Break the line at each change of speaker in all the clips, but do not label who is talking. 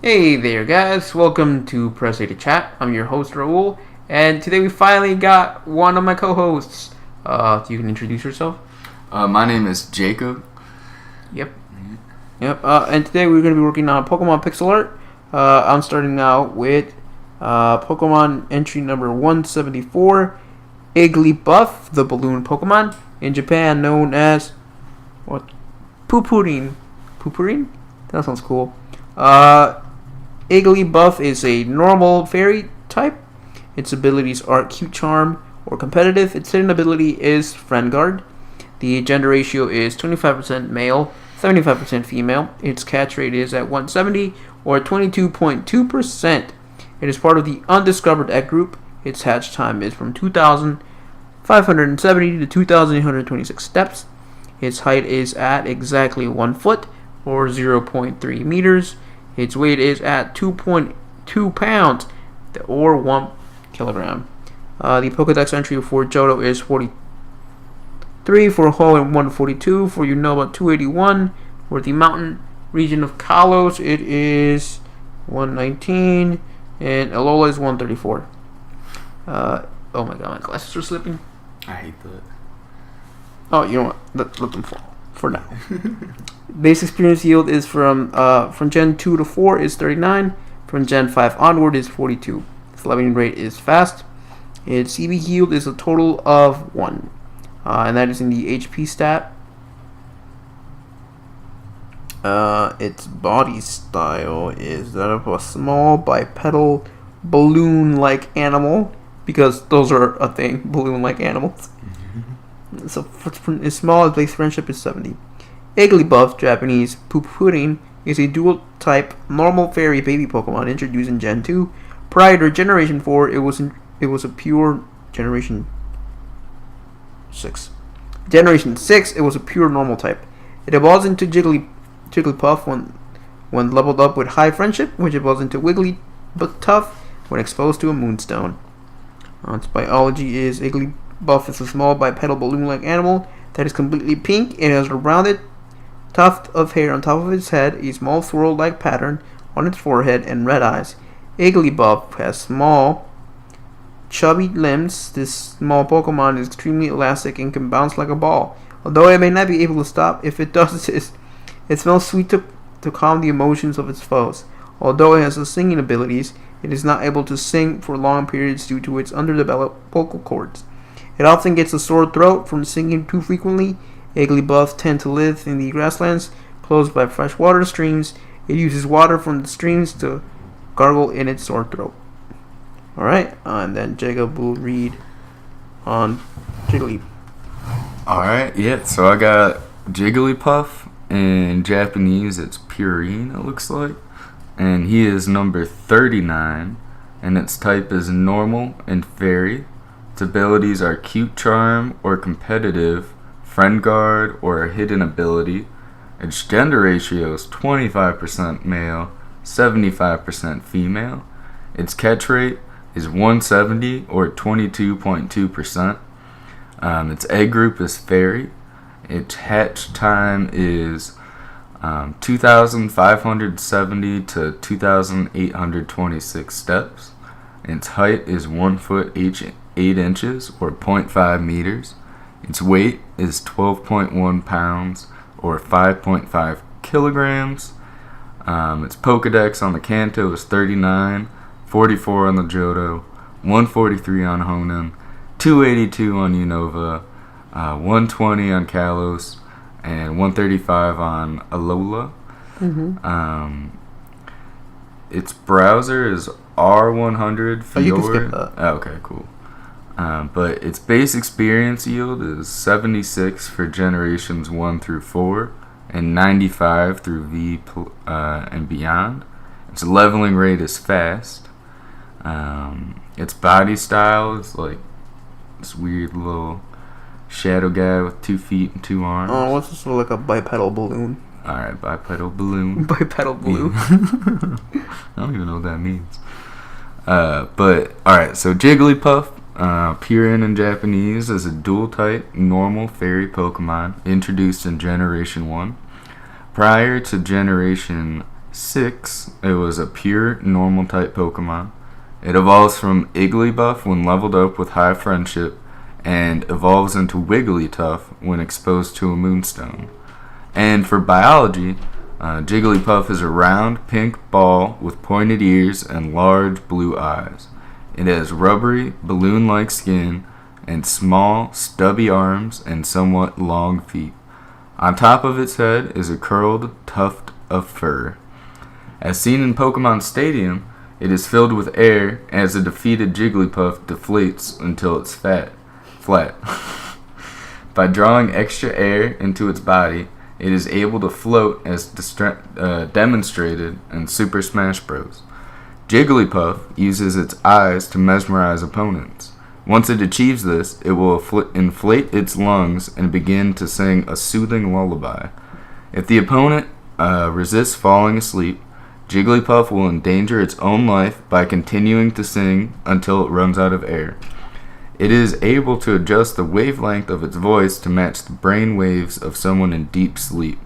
Hey there, guys. Welcome to Press A to Chat. I'm your host, Raul, and today we finally got one of my co-hosts. You can introduce yourself.
My name is Jacob.
Yep. And today we're going to be working on Pokemon pixel art. I'm starting out with Pokemon entry number 174, Igglybuff, the balloon Pokemon, in Japan known as what? Poopurin. Poopurin? That sounds cool. Igglybuff is a normal fairy type. Its abilities are Cute Charm or Competitive. Its hidden ability is Friend Guard. The gender ratio is 25% male, 75% female. Its catch rate is at 170 or 22.2%. It is part of the undiscovered egg group. Its hatch time is from 2,570 to 2,826 steps. Its height is at exactly 1 foot or 0.3 meters. Its weight is at 2.2 pounds or 1 kilogram. The Pokedex entry for Johto is 43, for Ho and 142, for Unova 281, for the mountain region of Kalos it is 119, and Alola is 134. Oh my god, my glasses are slipping.
I hate that.
Oh, you know what? Let them fall for now. Base experience yield is from Gen 2 to 4 is 39. From Gen 5 onward is 42. Its leveling rate is fast. Its CB yield is a total of 1. And that is in the HP stat. Its body style is that of a small bipedal balloon-like animal. Because those are a thing, balloon-like animals. So as small as base friendship is 70. Igglybuff, Japanese Poopurin, is a dual-type normal fairy baby Pokemon introduced in Gen 2. Prior to Generation 4, it was a pure Generation 6. Generation 6, it was a pure normal type. It evolves into Jigglypuff when leveled up with high friendship, which evolves into Wigglytuff when exposed to a moonstone. Its biology is Igglybuff is a small bipedal balloon-like animal that is completely pink. It has a rounded tuft of hair on top of its head, a small swirl-like pattern on its forehead, and red eyes. Igglybuff has small, chubby limbs. This small Pokemon is extremely elastic and can bounce like a ball. Although it may not be able to stop, if it does this, it smells sweet to calm the emotions of its foes. Although it has the singing abilities, it is not able to sing for long periods due to its underdeveloped vocal cords. It often gets a sore throat from singing too frequently. Igglybuffs tend to live in the grasslands close by freshwater streams. It uses water from the streams to gargle in its sore throat. Alright, and then Jacob will read on Jiggly.
Alright, yeah, so I got Jigglypuff. In Japanese, it's Purine, it looks like. And he is number 39. And its type is normal and fairy. Its abilities are Cute Charm or Competitive, Friend Guard or a hidden ability. Its gender ratio is 25% male, 75% female. Its catch rate is 170 or 22.2%. Its egg group is fairy. Its hatch time is 2,570 to 2,826 steps. Its height is 1 foot 8 inches or 0.5 meters. Its weight is 12.1 pounds or 5.5 kilograms. Its Pokedex on the Kanto is 39, 44 on the Johto, 143 on Hoenn, 282 on Unova, 120 on Kalos, and 135 on Alola. Its browser is R100 Fjord.
Oh, you can skip that.
Oh, okay, cool. But its base experience yield is 76 for generations 1 through 4 and 95 through V and beyond. Its leveling rate is fast. Its body style is like this weird little shadow guy with 2 feet and 2 arms.
Oh, what's this like a bipedal balloon?
Alright, bipedal balloon.
Bipedal balloon.
I don't even know what that means. But, alright, so Jigglypuff, Purine in Japanese, is a dual-type, normal fairy Pokemon introduced in Generation 1. Prior to Generation 6, it was a pure normal type Pokemon. It evolves from Igglybuff when leveled up with high friendship, and evolves into Wigglytuff when exposed to a moonstone. And for biology, Jigglypuff is a round pink ball with pointed ears and large blue eyes. It has rubbery, balloon-like skin and small, stubby arms and somewhat long feet. On top of its head is a curled tuft of fur. As seen in Pokemon Stadium, it is filled with air as a defeated Jigglypuff deflates until it's flat. By drawing extra air into its body, it is able to float as demonstrated in Super Smash Bros. Jigglypuff uses its eyes to mesmerize opponents. Once it achieves this, it will inflate its lungs and begin to sing a soothing lullaby. If the opponent resists falling asleep, Jigglypuff will endanger its own life by continuing to sing until it runs out of air. It is able to adjust the wavelength of its voice to match the brain waves of someone in deep sleep.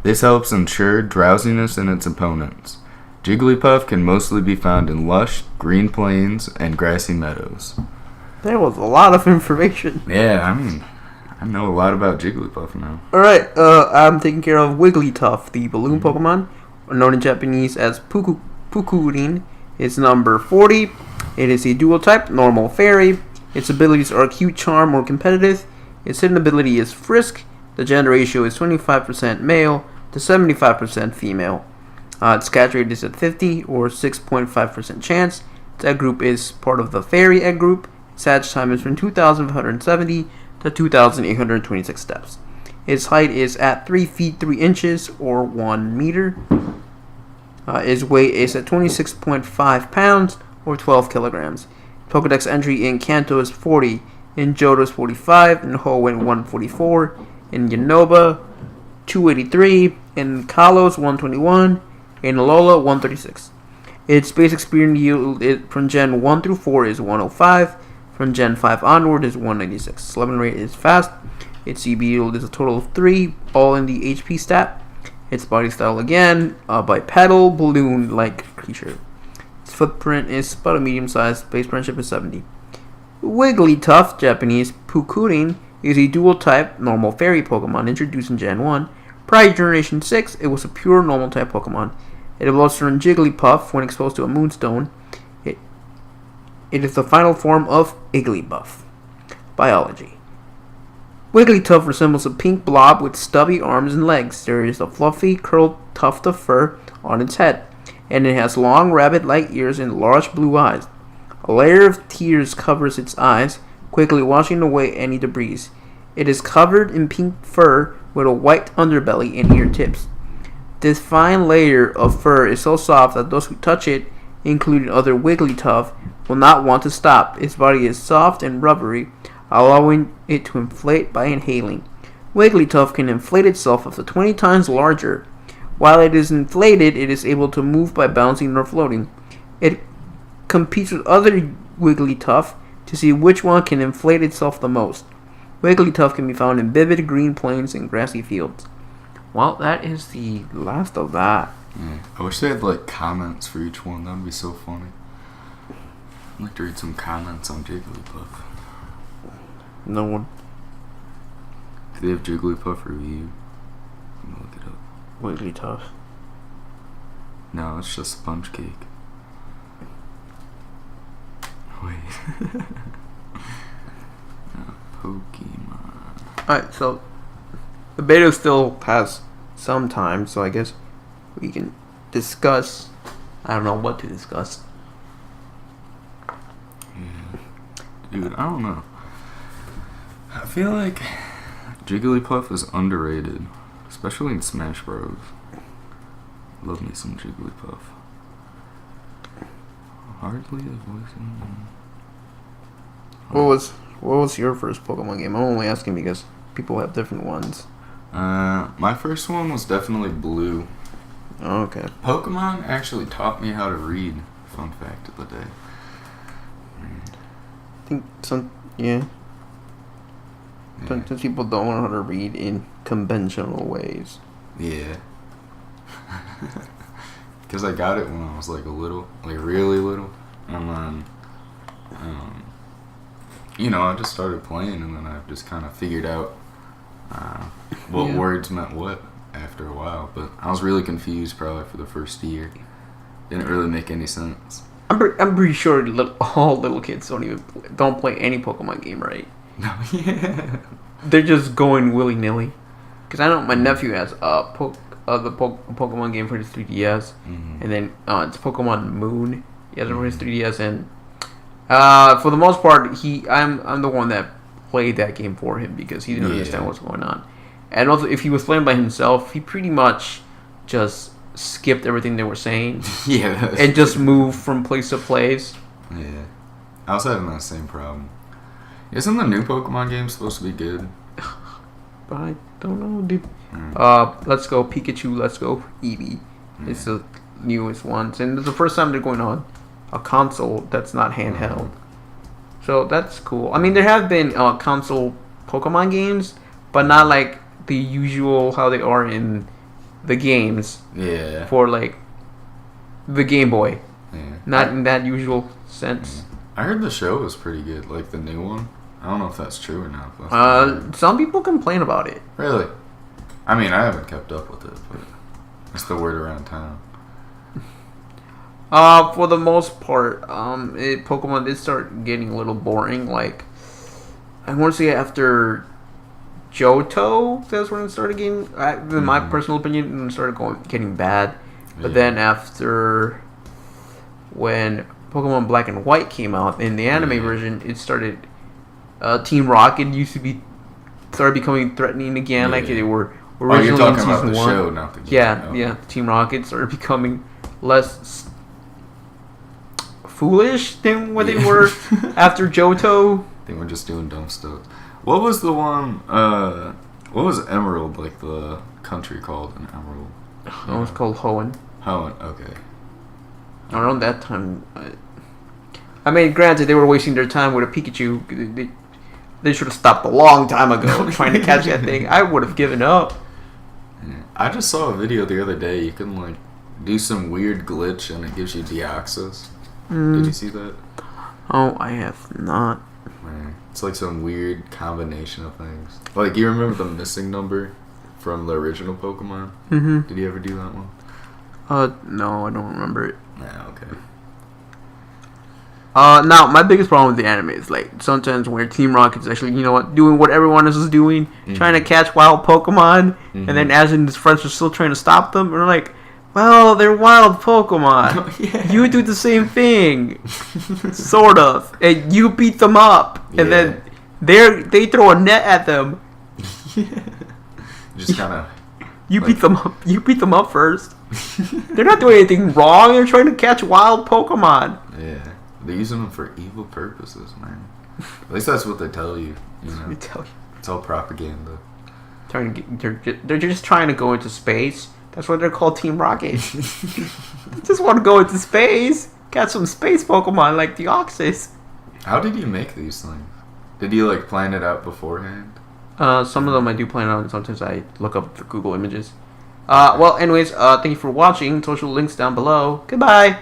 This helps ensure drowsiness in its opponents. Jigglypuff can mostly be found in lush, green plains and grassy meadows.
There was a lot of information.
Yeah, I know a lot about Jigglypuff now.
Alright, I'm taking care of Wigglytuff, the balloon Pokemon, known in Japanese as Pukurin. It's number 40. It is a dual type, normal fairy. Its abilities are cute, charm, or competitive. Its hidden ability is frisk. The gender ratio is 25% male to 75% female. Its catch rate is at 50 or 6.5% chance. Its egg group is part of the fairy egg group. Its hatch time is from 2,570 to 2,826 steps. Its height is at 3 feet 3 inches or 1 meter. Its weight is at 26.5 pounds or 12 kilograms. Pokedex entry in Kanto is 40, in Johto is 45, in Hoenn 144, in Unova 283, in Kalos 121, in Alola 136. Its basic spear yield from Gen 1 through 4 is 105, from Gen 5 onward is 196. Sleeping rate is fast. Its CB yield is a total of 3, all in the HP stat. Its body style again, bipedal, balloon-like creature. Its footprint is about a medium-sized. Base friendship is 70. Wigglytuff, Japanese Pukurin, is a dual-type normal fairy Pokemon introduced in Gen 1. Prior to Generation 6, it was a pure normal-type Pokemon. It evolves from Jigglypuff when exposed to a moonstone. It is the final form of Igglybuff. Biology. Wigglytuff resembles a pink blob with stubby arms and legs. There is a fluffy, curled tuft of fur on its head, and it has long, rabbit-like ears and large blue eyes. A layer of tears covers its eyes, quickly washing away any debris. It is covered in pink fur with a white underbelly and ear tips. This fine layer of fur is so soft that those who touch it, including other Wigglytuff, will not want to stop. Its body is soft and rubbery, allowing it to inflate by inhaling. Wigglytuff can inflate itself up to 20 times larger. While it is inflated, it is able to move by bouncing or floating. It competes with other Wigglytuff to see which one can inflate itself the most. Wigglytuff can be found in vivid green plains and grassy fields. Well, that is the last of that.
Yeah. I wish they had comments for each one. That would be so funny. I'd like to read some comments on Jigglypuff.
No one.
Do they have Jigglypuff review? I'm gonna look it up.
Wigglytuff.
No, it's just sponge cake. Wait. Pokemon.
Alright, so the beta still has some time, so I guess we can discuss. I don't know what to discuss.
Yeah. Dude, I don't know. I feel like Jigglypuff is underrated, especially in Smash Bros. Love me some Jigglypuff. Hardly a voice in them.
What was your first Pokemon game? I'm only asking because people have different ones.
My first one was definitely Blue.
Oh, okay.
Pokemon actually taught me how to read. Fun fact of the day.
I think some people don't know how to read in conventional ways.
Yeah. because I got it when I was like really little, and then, I just started playing, and then I just kind of figured out what words meant what after a while. But I was really confused probably for the first year. Didn't really make any sense.
I'm pretty sure all little kids don't play any Pokemon game, right?
No, yeah.
They're just going willy nilly. Because I know my nephew has the Pokemon game for his 3DS, and then it's Pokemon Moon. He has it for his 3DS, and for the most part, I'm the one that played that game for him because he didn't understand what's going on. And also, if he was playing by himself, he pretty much just skipped everything they were saying. And just moved from place to place.
Yeah. I was having that same problem. Isn't the new Pokemon game supposed to be good?
But I don't know, dude. Let's Go Pikachu, Let's Go Eevee. It's the newest ones. And it's the first time they're going on a console that's not handheld. So that's cool. I mean, there have been console Pokemon games, but not like the usual how they are in the games.
Yeah.
For like the Game Boy.
Yeah.
Not in that usual sense.
I heard the show was pretty good, like the new one. I don't know if that's true or not.
Some people complain about it.
Really? I mean, I haven't kept up with it, but it's the word around town.
For the most part, Pokemon did start getting a little boring. Like, I want to say after Johto, that's when it started getting, in my personal opinion, it started getting bad. But then after when Pokemon Black and White came out in the anime version, it started. Team Rocket started becoming threatening again, like they were originally
you're talking
in season
about the
1.
show, not the game.
Yeah. Team Rocket started becoming less foolish than what they were after Johto.
They were just doing dumb stuff. What was the one? What was Emerald, like the country called in Emerald?
It was called Hoenn.
Hoenn, okay.
Around that time, I mean, granted, they were wasting their time with a Pikachu. They should have stopped a long time ago trying to catch that thing. I would have given up.
Yeah. I just saw a video the other day. You can like do some weird glitch and it gives you Deoxys. Did you see that?
Oh, I have not.
Man, it's like some weird combination of things. Like, you remember the missing number from the original Pokemon?
Mm-hmm.
Did you ever do that one?
No, I don't remember it.
Yeah, okay.
Now, my biggest problem with the anime is, like, sometimes where Team Rocket's actually, doing what everyone else is doing, trying to catch wild Pokemon, and then Ash and his friends are still trying to stop them, and they're like, well, they're wild Pokemon. You do the same thing. Sort of. And you beat them up, and then they throw a net at them.
Just kind of...
You beat them up. You beat them up first. They're not doing anything wrong. They're trying to catch wild Pokemon.
Yeah. They're using them for evil purposes, man. At least that's what they tell you.
They tell you.
It's all propaganda.
They're just trying to go into space. That's why they're called Team Rocket. They just want to go into space, catch some space Pokemon like Deoxys.
How did you make these things? Did you like plan it out beforehand?
Some of them I do plan on. Sometimes I look up for Google Images. Well, anyways, thank you for watching. Social links down below. Goodbye.